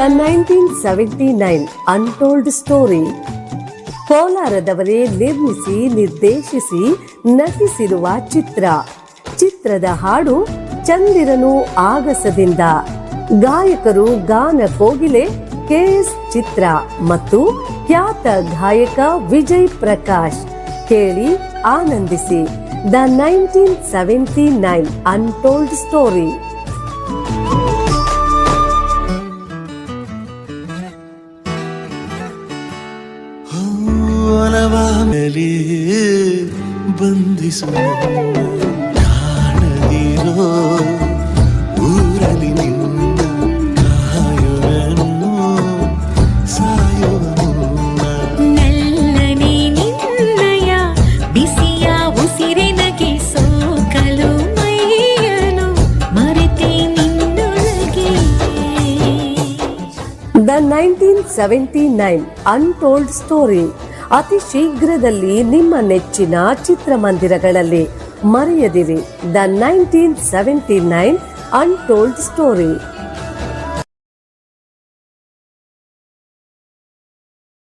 1979 untold story. ಕೋಲಾರದವರೇ ನಿರ್ಮಿಸಿ ನಿರ್ದೇಶಿಸಿ ನಟಿಸಿರುವ ಚಿತ್ರದ ಹಾಡು ಚಂದಿರನು ಆಗಸದಿಂದ. ಗಾಯಕರು ಗಾನ ಕೋಗಿಲೆ KS ಚಿತ್ರ ಮತ್ತು ಖ್ಯಾತ ಗಾಯಕ ವಿಜಯ್ ಪ್ರಕಾಶ್. ಕೇಳಿ ಆನಂದಿಸಿ ದ 1979 ಅನ್ಟೋಲ್ಡ್ ಸ್ಟೋರಿ. ಬಂಧಿಸು ಕಾಣದಿರೋ ಊರಲಿ ನಿನ್ನ ಕಾಯುವೆನು ಸಾಯುವ ನಲ್ಲನೆ ನಿನ್ನಯ ಬಿಸಿಯ ಉಸಿರಿನಗೆ ಸೋಕಲು ಮೈಯನು ಮರೆತೆ ನಿನ್ನೊಳಗೆ. ದ 1979 ಅನ್ಟೋಲ್ಡ್ ಸ್ಟೋರಿ ಅತಿ ಶೀಘ್ರದಲ್ಲಿ ನಿಮ್ಮ ನೆಚ್ಚಿನ ಚಿತ್ರಮಂದಿರಗಳಲ್ಲಿ. ಮರೆಯದಿರಿ ದ 1979 ಅನ್ಟೋಲ್ಡ್ ಸ್ಟೋರಿ.